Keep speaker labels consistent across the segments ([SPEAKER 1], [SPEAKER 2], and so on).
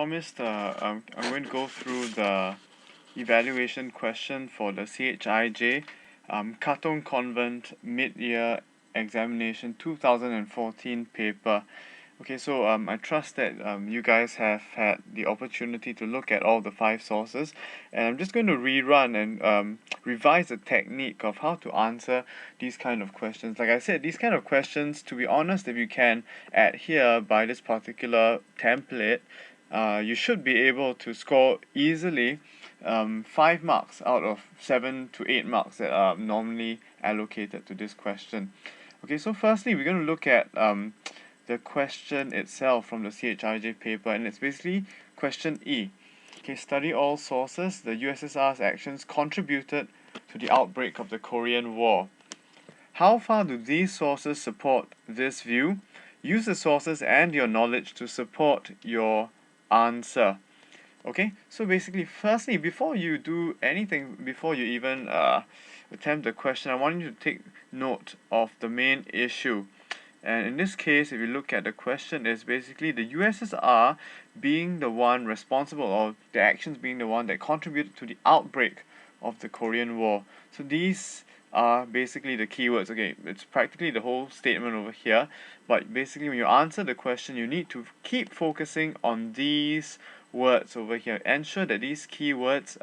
[SPEAKER 1] Promised, I'm going to go through the evaluation question for the CHIJ Katong Convent Mid-Year Examination 2014 paper. Okay, so I trust that you guys have had the opportunity to look at all the 5 sources, and I'm just going to rerun and revise the technique of how to answer these kind of questions. Like I said, these kind of questions, to be honest, if you can adhere by this particular template, you should be able to score easily 5 marks out of 7 to 8 marks that are normally allocated to this question. Okay, so firstly, we're going to look at the question itself from the CHIJ paper, and it's basically question E. Okay, study all sources. The USSR's actions contributed to the outbreak of the Korean War. How far do these sources support this view? Use the sources and your knowledge to support your answer. Okay, so basically, firstly, before you do anything, before you even attempt the question, I want you to take note of the main issue. And in this case, if you look at the question, is basically the USSR being the one responsible, or the actions being the one that contributed to the outbreak of the Korean War. So these are basically the keywords. Okay, it's practically the whole statement over here, but basically when you answer the question, you need to keep focusing on these words over here. Ensure that these keywords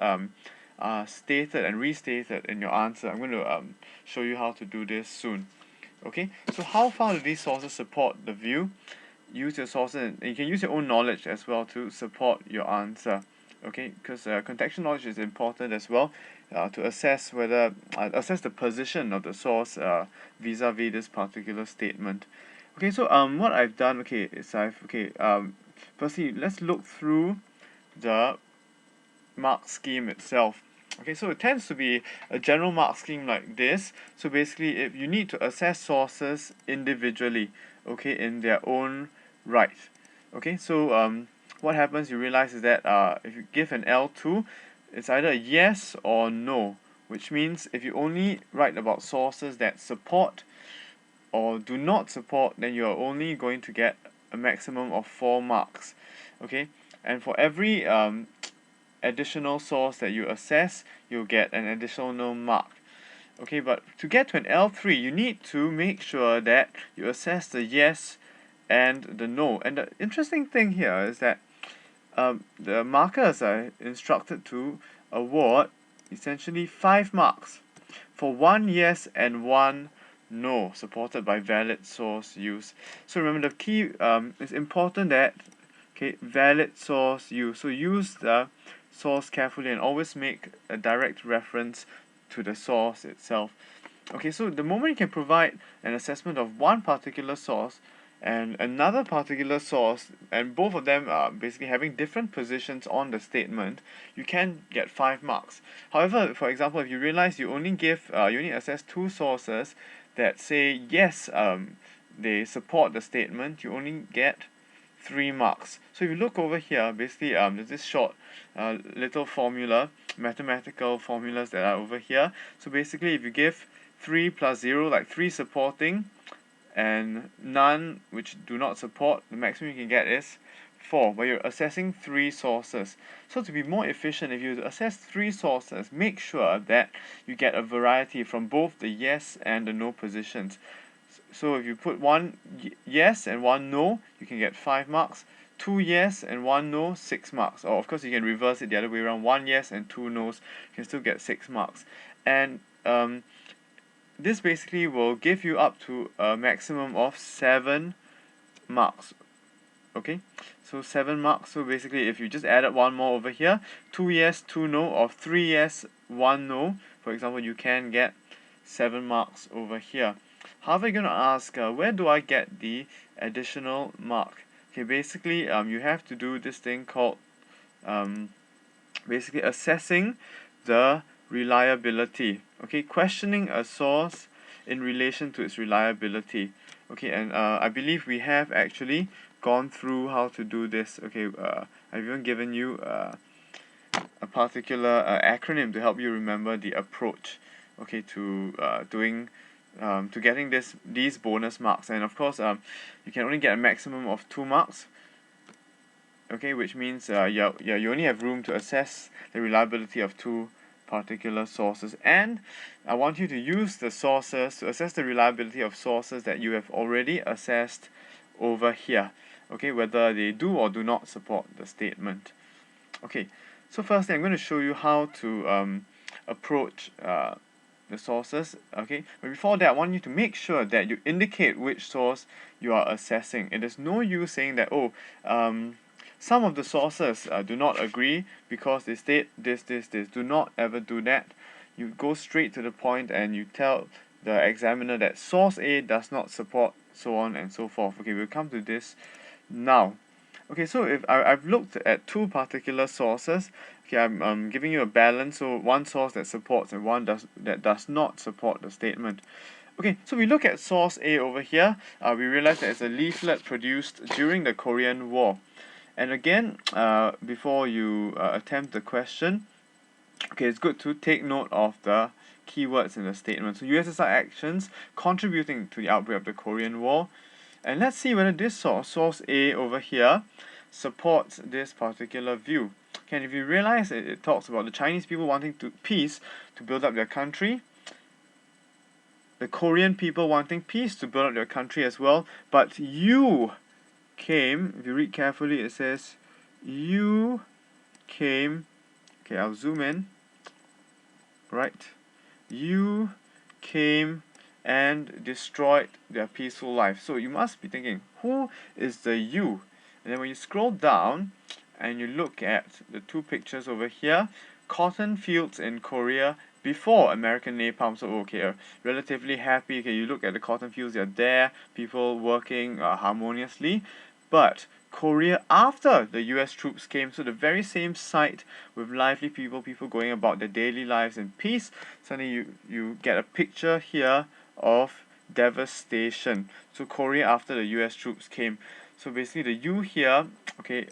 [SPEAKER 1] are stated and restated in your answer. I'm going to show you how to do this soon. Okay, so how far do these sources support the view? Use your sources, and you can use your own knowledge as well to support your answer. Okay, because contextual knowledge is important as well to assess whether assess the position of the source vis-a-vis this particular statement. Okay, so what I've done, okay, is firstly let's look through the mark scheme itself. Okay, so it tends to be a general mark scheme like this. So basically, if you need to assess sources individually, okay, in their own right. Okay, so what happens, you realize, is that if you give an L2, it's either a yes or no, which means if you only write about sources that support or do not support, then you are only going to get a maximum of 4 marks. Okay, and for every additional source that you assess, you'll get an additional mark. Okay, but to get to an L3, you need to make sure that you assess the yes and the no. And the interesting thing here is that the markers are instructed to award essentially 5 marks for 1 yes and 1 no, supported by valid source use. So remember, the key is important that, okay, valid source use. So use the source carefully and always make a direct reference to the source itself. Okay, so the moment you can provide an assessment of one particular source and another particular source, and both of them are basically having different positions on the statement, you can get 5 marks. However, for example, if you realize you only assess 2 sources that say yes, they support the statement, you only get 3 marks. So if you look over here, basically there's this short little formula, mathematical formulas that are over here. So basically, if you give 3 plus 0, like 3 supporting and none which do not support, the maximum you can get is 4, but you're assessing 3 sources. So to be more efficient, if you assess 3 sources, make sure that you get a variety from both the yes and the no positions. So if you put 1 yes and 1 no, you can get 5 marks. 2 yes and 1 no, 6 marks. Or of course you can reverse it the other way around. 1 yes and 2 no's, you can still get 6 marks. And this basically will give you up to a maximum of 7 marks. Okay, so 7 marks. So basically, if you just added one more over here, 2 yes, 2 no, or 3 yes, 1 no, for example, you can get 7 marks over here. However, you're going to ask, where do I get the additional mark? Okay, basically, you have to do this thing called basically assessing the reliability. Okay, questioning a source in relation to its reliability. Okay, and I believe we have actually gone through how to do this. Okay, I've even given you a particular acronym to help you remember the approach. Okay, to doing to getting these bonus marks, and of course you can only get a maximum of 2 marks. okay, which means you only have room to assess the reliability of two particular sources, and I want you to use the sources to assess the reliability of sources that you have already assessed over here, okay, whether they do or do not support the statement. Okay, so firstly I'm going to show you how to approach the sources, okay, but before that I want you to make sure that you indicate which source you are assessing. It is no use saying that, oh, some of the sources do not agree because they state this. Do not ever do that. You go straight to the point and you tell the examiner that source A does not support, so on and so forth. Okay, we'll come to this now. Okay, so if I've looked at two particular sources, okay, I'm giving you a balance, so one source that supports and one that does not support the statement. Okay, so we look at source A over here. We realize that it's a leaflet produced during the Korean War. And again, before you attempt the question, okay, it's good to take note of the keywords in the statement. So USSR actions contributing to the outbreak of the Korean War. And let's see whether this source A over here, supports this particular view. Okay, and if you realize it talks about the Chinese people wanting peace to build up their country, the Korean people wanting peace to build up their country as well, but you came, if you read carefully, it says, you came, okay, I'll zoom in, right, you came and destroyed their peaceful life. So you must be thinking, who is the you? And then when you scroll down and you look at the two pictures over here, cotton fields in Korea before American napalm. So okay, relatively happy. Okay, you look at the cotton fields, they're there, people working harmoniously. But Korea after the US troops came, so the very same site with lively people going about their daily lives in peace, suddenly you get a picture here of devastation. So Korea after the US troops came. So basically the U here, okay,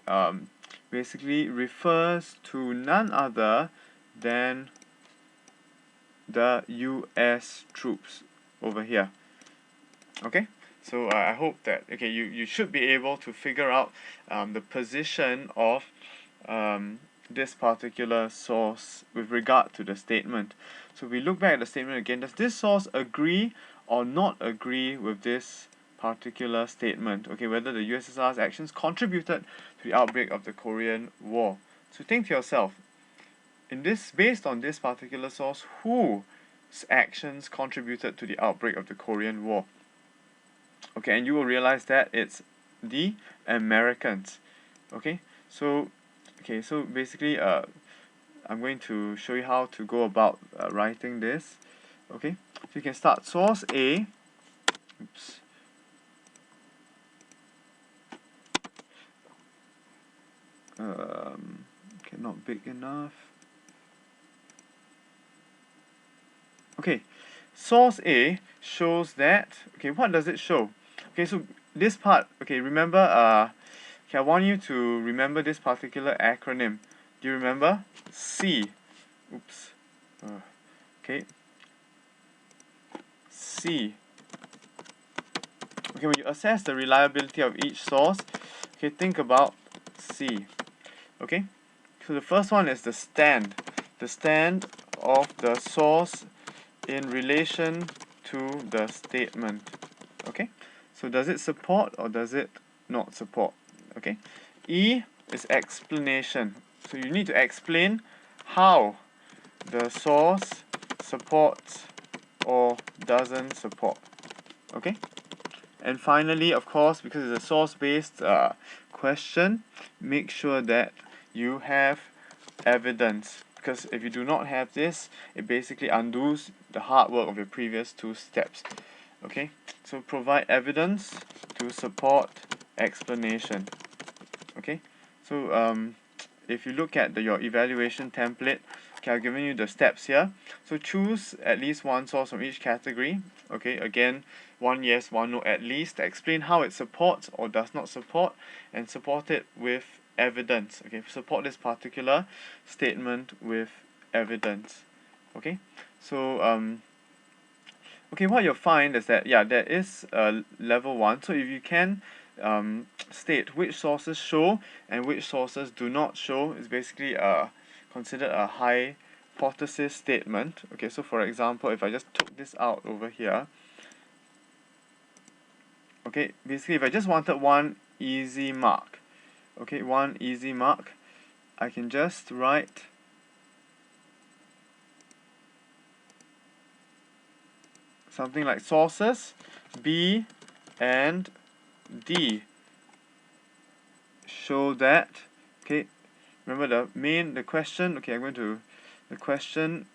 [SPEAKER 1] basically refers to none other than the US troops over here. Okay, so I hope that, okay, you should be able to figure out the position of this particular source with regard to the statement. So we look back at the statement again. Does this source agree or not agree with this particular statement? Okay, whether the USSR's actions contributed to the outbreak of the Korean War. So think to yourself, based on this particular source, whose actions contributed to the outbreak of the Korean War? Okay, and you will realize that it's the Americans. Okay, so basically I'm going to show you how to go about writing this. Okay, so you can start source A. Oops. Okay, not big enough. Okay, source A shows that, okay, what does it show? Okay, so this part, okay, remember, okay, I want you to remember this particular acronym. Do you remember? C. Oops. Okay. C. Okay, when you assess the reliability of each source, okay, think about C. Okay, so the first one is the stand of the source in relation to the statement. Okay, so does it support or does it not support? Okay, E is explanation. So you need to explain how the source supports or doesn't support. Okay, and finally, of course, because it's a source-based question, make sure that you have evidence, because if you do not have this, it basically undoes the hard work of your previous two steps. Okay, so provide evidence to support explanation. Okay, so if you look at your evaluation template, okay, I've given you the steps here. So choose at least one source from each category. Okay, again, one yes, one no at least. Explain how it supports or does not support, and support it with evidence. Okay, support this particular statement with evidence. Okay, so okay, what you'll find is that, yeah, there is a level 1. So if you can state which sources show and which sources do not show. Is basically considered a hypothesis statement. Okay, so for example, if I just took this out over here, okay, basically if I just wanted one easy mark, okay, one easy mark, I can just write something like sources B and D show that, okay, remember the question, okay, the question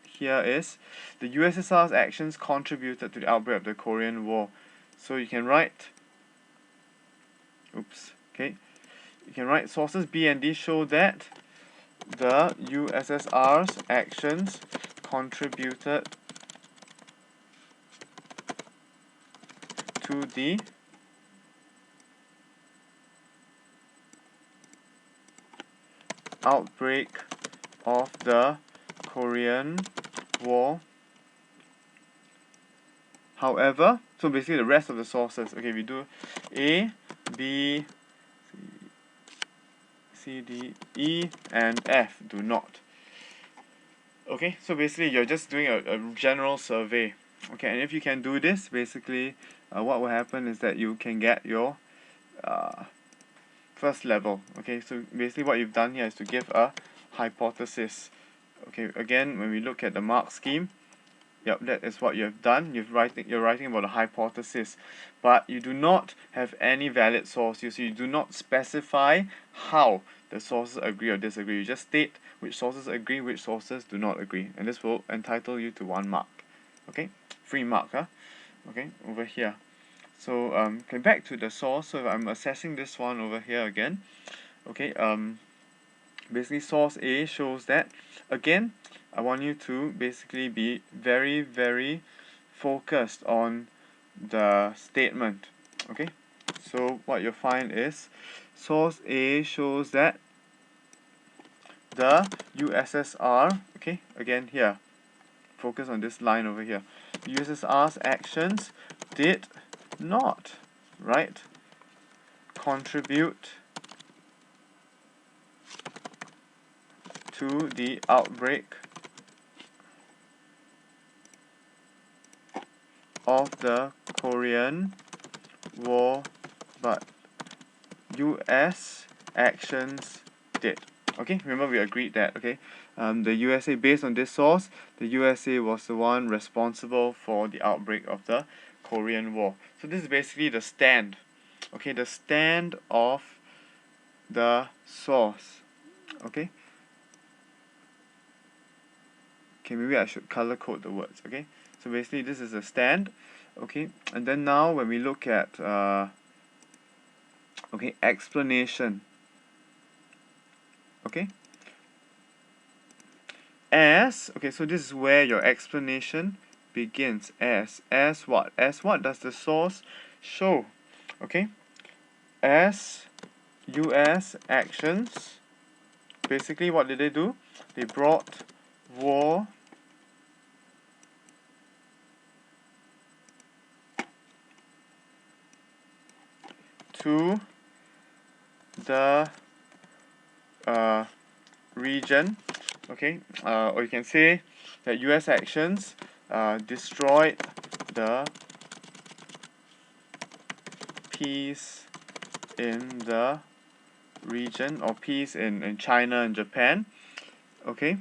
[SPEAKER 1] here is the USSR's actions contributed to the outbreak of the Korean War. So you can write, okay, you can write sources B and D show that the USSR's actions contributed to the outbreak of the Korean War. However, so basically the rest of the sources, okay, we do A, B, C, D, E, and F do not. Okay, so basically you're just doing a general survey. Okay, and if you can do this, basically what will happen is that you can get your first level. Okay, so basically what you've done here is to give a hypothesis. Okay, again, when we look at the mark scheme, yep, that is what you have done. You're writing about a hypothesis, but you do not have any valid source. So you do not specify how the sources agree or disagree. You just state which sources agree, which sources do not agree, and this will entitle you to 1 mark. Okay, free mark, huh? Okay, over here. So okay, back to the source. So I'm assessing this one over here again. Okay, basically source A shows that, again, I want you to basically be very, very focused on the statement. Okay, so what you'll find is source A shows that the USSR, okay, again here, focus on this line over here, USSR's actions did not, right, contribute to the outbreak of the Korean War, but US actions did. Okay, remember we agreed that, okay, the USA, based on this source, the USA was the one responsible for the outbreak of the Korean War. So this is basically the stand, okay, the stand of the source. Okay, maybe I should color code the words. Okay, so basically this is a stand. Okay, and then now when we look at okay, explanation. Okay, as, okay, so this is where your explanation begins. As what? As what does the source show? Okay, as US actions, basically what did they do? They brought war to the region. Okay, or you can say that US actions destroyed the peace in the region, or peace in China and Japan. Okay,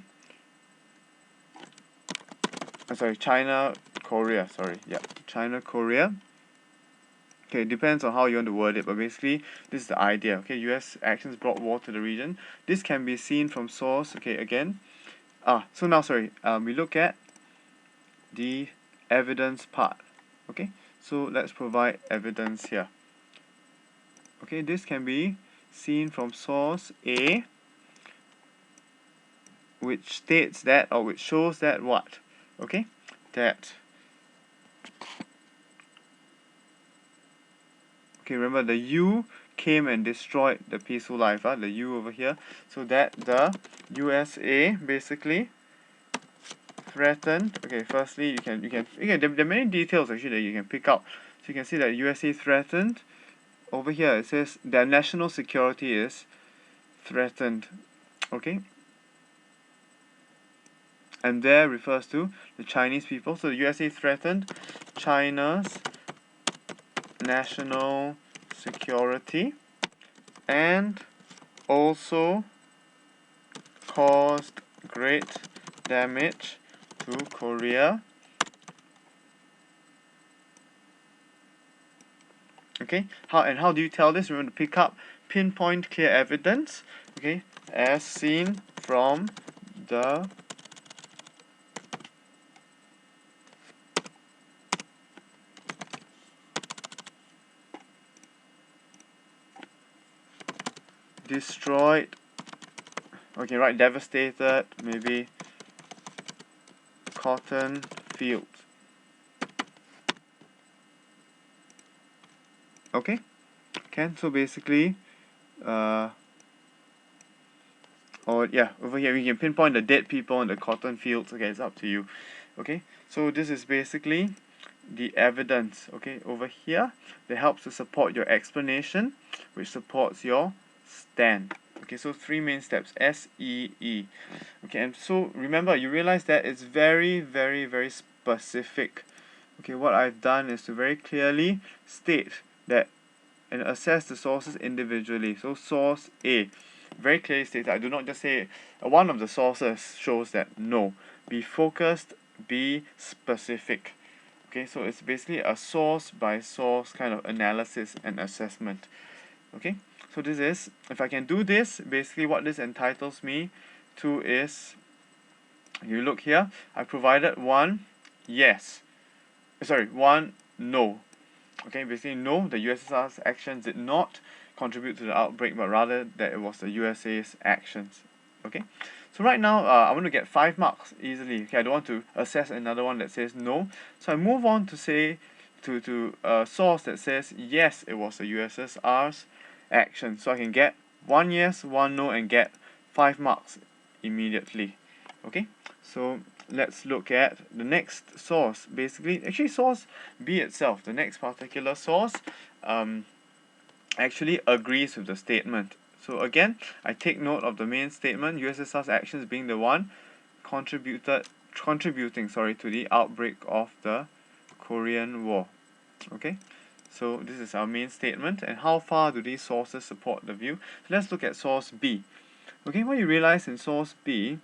[SPEAKER 1] sorry, China, Korea, sorry, yeah, China, Korea. Okay, it depends on how you want to word it, but basically this is the idea. Okay, US actions brought war to the region. This can be seen from source. Okay, again, so now, sorry, we look at the evidence part. Okay, so let's provide evidence here. Okay, this can be seen from source A, which states that, or which shows that what? Okay, that, okay, remember the U came and destroyed the peaceful life, the U over here, so that the USA basically threatened. Okay, firstly there are many details actually that you can pick out. So you can see that USA threatened, over here it says their national security is threatened. Okay, and there refers to the Chinese people. So the USA threatened China's national security and also caused great damage to Korea. Okay, how do you tell this? Remember to pick up pinpoint clear evidence. Okay, as seen from the destroyed, okay, right, devastated, maybe cotton fields. Okay, so basically, or yeah, over here we can pinpoint the dead people in the cotton fields. Okay, it's up to you. Okay, so this is basically the evidence. Okay, over here that helps to support your explanation, which supports your stand. Okay, so three main steps: SEE. Okay, and so remember, you realize that it's very, very, very specific. Okay, what I've done is to very clearly state that and assess the sources individually. So source A very clearly states, I do not just say one of the sources shows that. No, be focused, be specific. Okay, so it's basically a source by source kind of analysis and assessment. Okay, so this is, if I can do this, basically what this entitles me to is, you look here, I provided one yes, one no. Okay, basically no, the USSR's actions did not contribute to the outbreak, but rather that it was the USA's actions. Okay, so right now I want to get 5 marks easily. Okay, I don't want to assess another one that says no, so I move on to say to a source that says yes, it was the USSR's action. So I can get 1 yes, 1 no, and get 5 marks immediately. Okay, so let's look at the next source. Basically, actually source B itself, the next particular source, actually agrees with the statement. So again, I take note of the main statement, USSR's actions being the one contributing to the outbreak of the Korean War. Okay, so this is our main statement, and how far do these sources support the view? So let's look at source B. Okay, what you realize in source B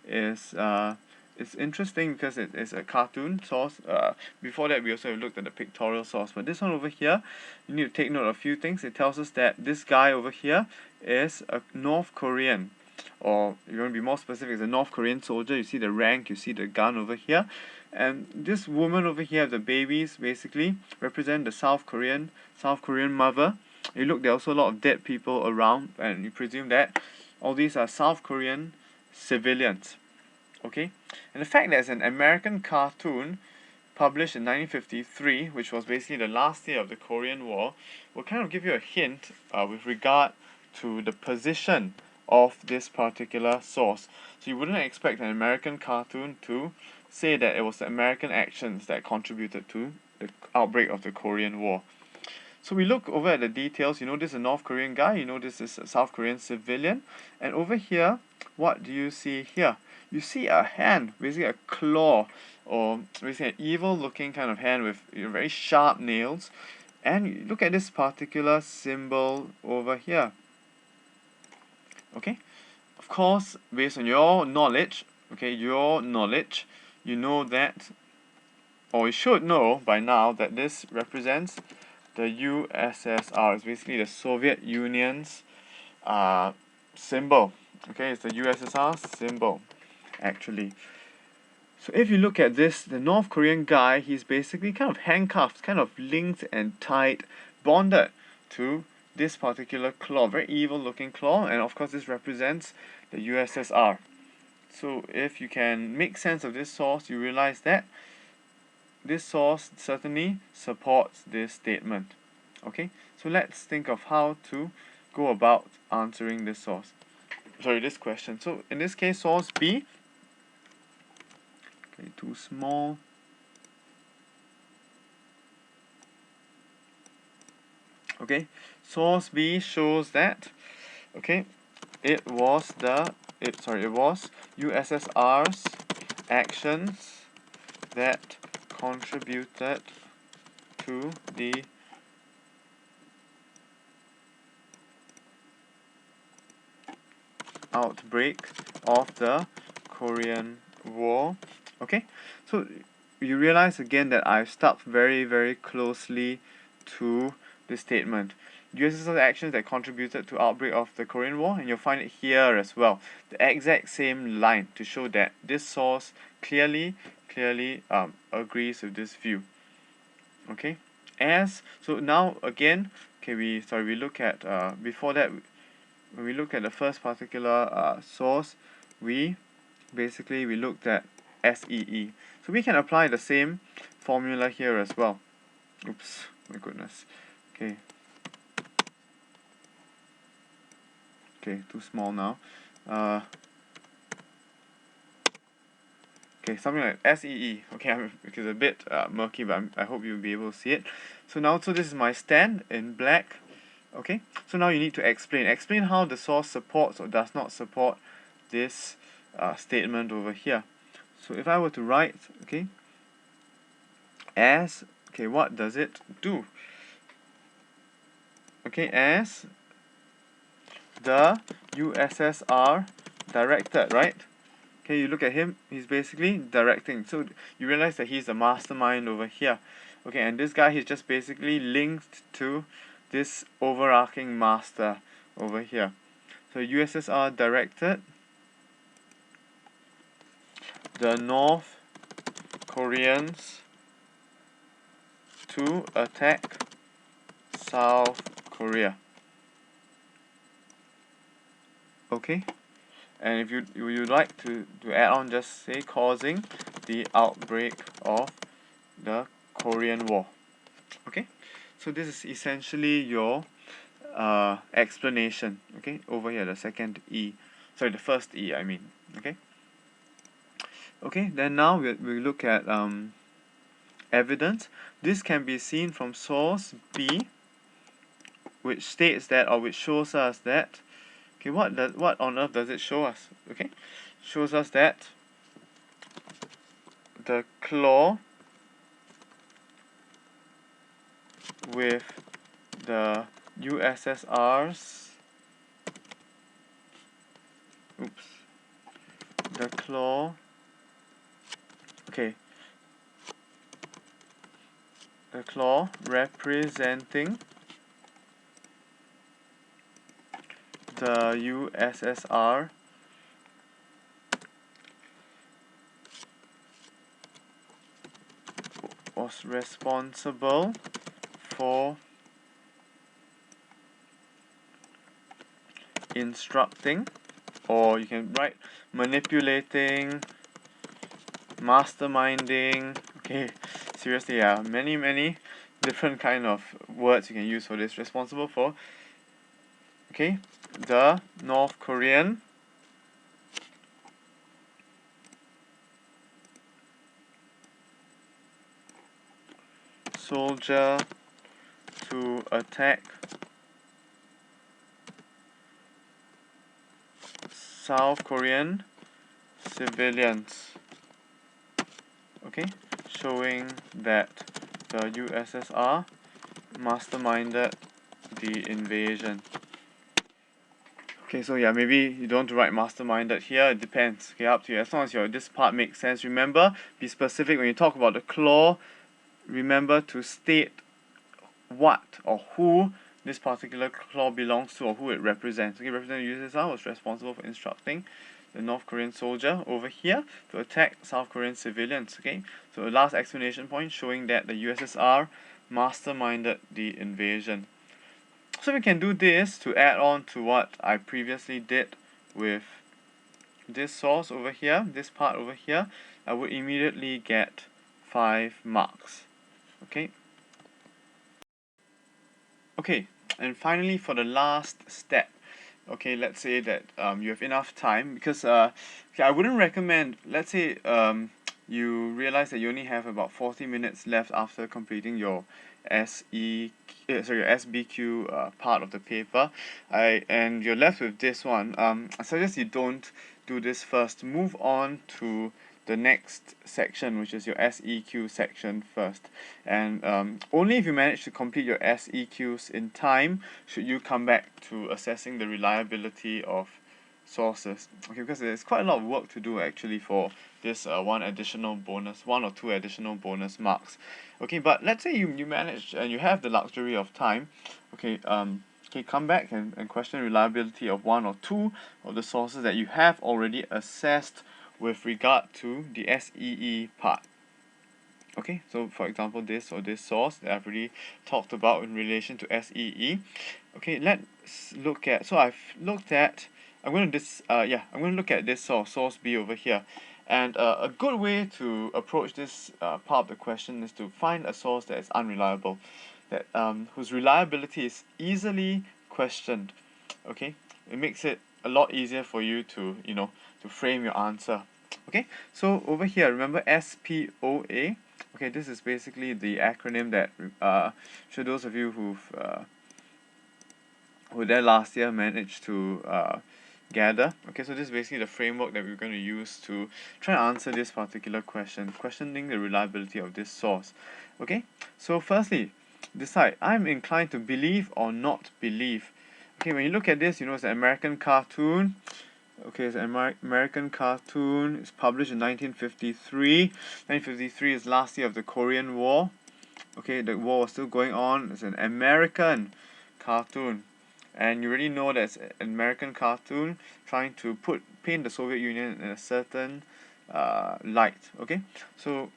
[SPEAKER 1] is it's interesting because it is a cartoon source. Before that, we also looked at the pictorial source, but this one over here, you need to take note of a few things. It tells us that this guy over here is a North Korean, or if you want to be more specific, is a North Korean soldier. You see the rank, you see the gun over here, and this woman over here, the babies, basically represent the South Korean mother. You look, there are also a lot of dead people around, and you presume that all these are South Korean civilians. Okay, and the fact that it's an American cartoon published in 1953, which was basically the last year of the Korean War, will kind of give you a hint with regard to the position of this particular source. So you wouldn't expect an American cartoon to say that it was the American actions that contributed to the outbreak of the Korean War. So we look over at the details. You know this is a North Korean guy, you know this is a South Korean civilian, and over here, what do you see here? You see a hand, basically a claw, or basically an evil looking kind of hand with very sharp nails. And you look at this particular symbol over here. Okay, of course, based on your knowledge, you know that, or you should know by now, that this represents the USSR. It's basically the Soviet Union's symbol. Okay, it's the USSR symbol, actually. So if you look at this, the North Korean guy, he's basically kind of handcuffed, kind of linked and tied, bonded to this particular claw, very evil looking claw, and of course this represents the USSR. So if you can make sense of this source, you realize that this source certainly supports this statement. Okay, so let's think of how to go about answering this this question. So in this case, source B, okay, too small. Okay, source B shows that, okay, it was USSR's actions that contributed to the outbreak of the Korean War. Okay, so you realize again that I've stuck very closely to this statement. USSR actions that contributed to outbreak of the Korean War, and you'll find it here as well. The exact same line to show that this source clearly agrees with this view. Okay, so now again, okay, we look at before that, when we look at the first particular source, we looked at SEE. So we can apply the same formula here as well. Oops, my goodness. Okay. Okay, too small now. Okay, something like SEE. Okay, it's a bit murky, but I hope you'll be able to see it. So this is my stand in black. Okay, so now you need to explain how the source supports or does not support this statement over here. So if I were to write, okay, what does it do? Okay, as the USSR directed, right? Okay, you look at him, he's basically directing. So you realize that he's the mastermind over here. Okay, and this guy, he's just basically linked to this overarching master over here. So USSR directed the North Koreans to attack South Korea. Okay, and if you like to add on, just say causing the outbreak of the Korean War. Okay, so this is essentially your explanation. Okay, over here the first E I mean. Okay, then now we look at evidence. This can be seen from source B, which states that, or which shows us that, okay, what on earth does it show us? Okay, shows us that the claw with the USSR's the claw representing the USSR was responsible for instructing, or you can write manipulating, masterminding. Okay, seriously, many different kind of words you can use for this. Responsible for, okay, the North Korean soldier to attack South Korean civilians. Okay, showing that the USSR masterminded the invasion. Okay, so maybe you don't want to write masterminded here, it depends. Okay, up to you. As long as this part makes sense. Remember, be specific when you talk about the claw. Remember to state what or who this particular claw belongs to, or who it represents. Okay, Representative USSR was responsible for instructing the North Korean soldier over here to attack South Korean civilians. Okay, so the last explanation point showing that the USSR masterminded the invasion. So we can do this to add on to what I previously did with this source over here, this part over here. I would immediately get 5 marks. Okay. Okay, and finally for the last step, okay, let's say that you have enough time, because I wouldn't recommend, let's say you realize that you only have about 40 minutes left after completing your SBQ part of the paper. And you're left with this one. I suggest you don't do this first. Move on to the next section, which is your SEQ section first. And only if you manage to complete your SEQs in time should you come back to assessing the reliability of sources. Okay, because there's quite a lot of work to do actually for this one or two additional bonus marks. Okay, but let's say you manage and you have the luxury of time. Okay, come back and question reliability of one or two of the sources that you have already assessed with regard to the SEE part. Okay, so for example, this source that I've already talked about in relation to SEE. Okay, let's look at. So I've looked at. I'm going to look at this source B over here, and a good way to approach this part of the question is to find a source that is unreliable, that whose reliability is easily questioned. Okay, it makes it a lot easier for you to to frame your answer. Okay, so over here, remember SPOA. Okay, this is basically the acronym that should those of you who there last year managed to gather. Okay, so this is basically the framework that we're going to use to try and answer this particular question, questioning the reliability of this source. Okay, so firstly, decide I'm inclined to believe or not believe. Okay, when you look at this, it's an American cartoon. Okay, it's an American cartoon. It's published in 1953. 1953 is last year of the Korean War. Okay, the war was still going on. It's an American cartoon, and you already know that it's an American cartoon trying to paint the Soviet Union in a certain light. Okay, so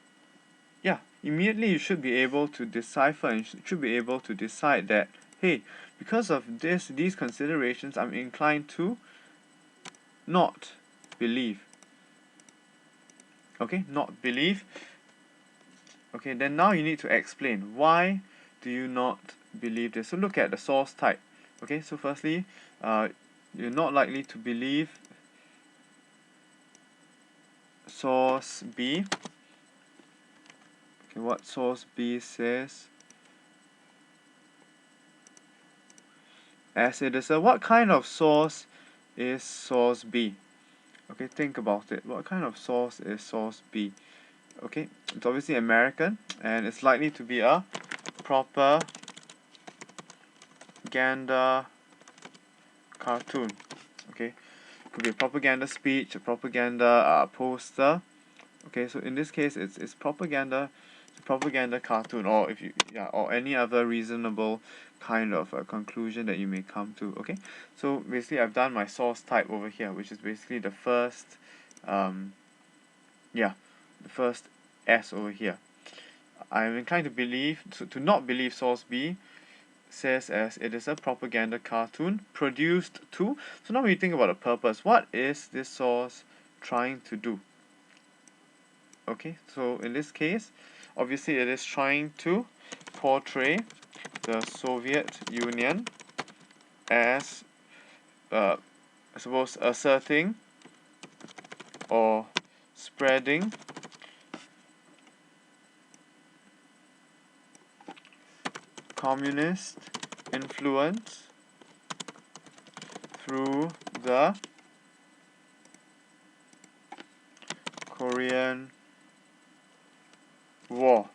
[SPEAKER 1] yeah, immediately you should be able to decipher and should be able to decide that, hey, because of these considerations, I'm inclined to not believe. Okay, not believe. Okay, then now you need to explain why do you not believe this. So look at the source type. Okay, so firstly, you're not likely to believe source B. Okay, what source B says? As it is what kind of source is source B? Okay, think about it. What kind of source is source B? Okay, it's obviously American, and it's likely to be a propaganda cartoon. Okay, could be a propaganda speech, a propaganda poster. Okay, so in this case, it's propaganda cartoon, or or any other reasonable kind of conclusion that you may come to. Okay, so basically I've done my source type over here, which is basically the first the first S over here. I'm inclined to believe to not believe source B says as it is a propaganda cartoon produced to. So now we think about the purpose. What is this source trying to do? Okay, so in this case, obviously it is trying to portray the Soviet Union as I suppose asserting or spreading communist influence through the Korean War.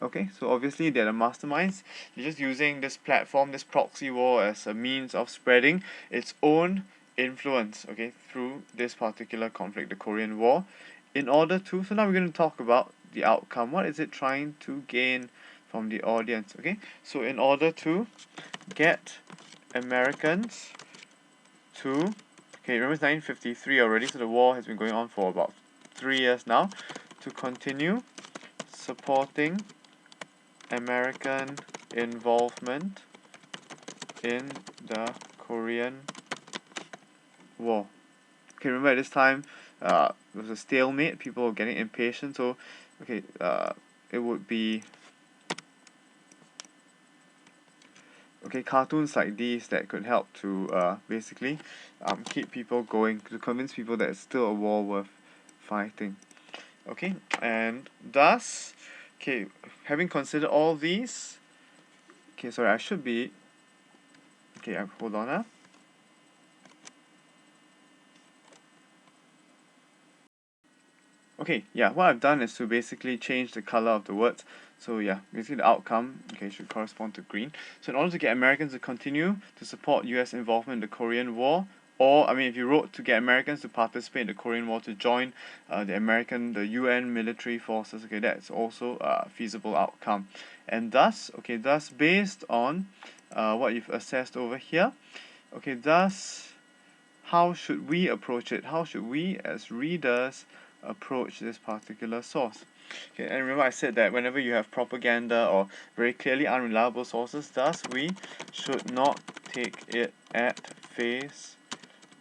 [SPEAKER 1] Okay, so obviously they're the masterminds. They're just using this platform, this proxy war, as a means of spreading its own influence, okay, through this particular conflict, the Korean War, in order to. So now we're going to talk about the outcome. What is it trying to gain from the audience? Okay, so in order to get Americans to. Okay, remember it's 1953 already, so the war has been going on for about 3 years now. To continue supporting American involvement in the Korean War. Okay, remember at this time, there was a stalemate. People were getting impatient. So, okay, it would be cartoons like these that could help to basically keep people going, to convince people that it's still a war worth fighting. Okay, and thus Okay, having considered all these, okay, sorry, I should be, okay, hold on. Okay, yeah, what I've done is to basically change the color of the words. So yeah, basically the outcome, okay, should correspond to green. So in order to get Americans to continue to support US involvement in the Korean War, or I mean, if you wrote to get Americans to participate in the Korean War, to join the UN military forces, okay, that's also a feasible outcome. And thus based on what you've assessed over here, okay, thus how should we approach it? How should we as readers approach this particular source? Okay, and remember I said that whenever you have propaganda or very clearly unreliable sources, thus we should not take it at face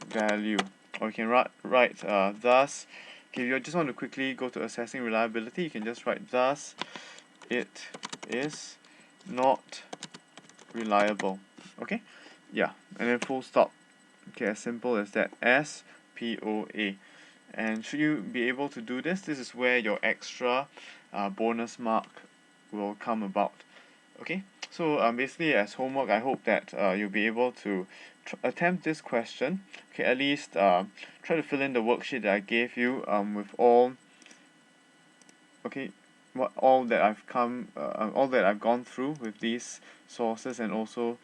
[SPEAKER 1] value. Or you can write thus. Okay, if you just want to quickly go to assessing reliability, you can just write thus it is not reliable. Okay, yeah, and then full stop. Okay, as simple as that. SPOA. And should you be able to do this, this is where your extra bonus mark will come about. Okay, so basically as homework, I hope that you'll be able to attempt this question. Okay, at least try to fill in the worksheet that I gave you with all. Okay, all that I've gone through with these sources, and also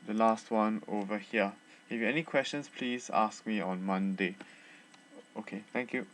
[SPEAKER 1] the last one over here. If you have any questions, please ask me on Monday. Okay, thank you.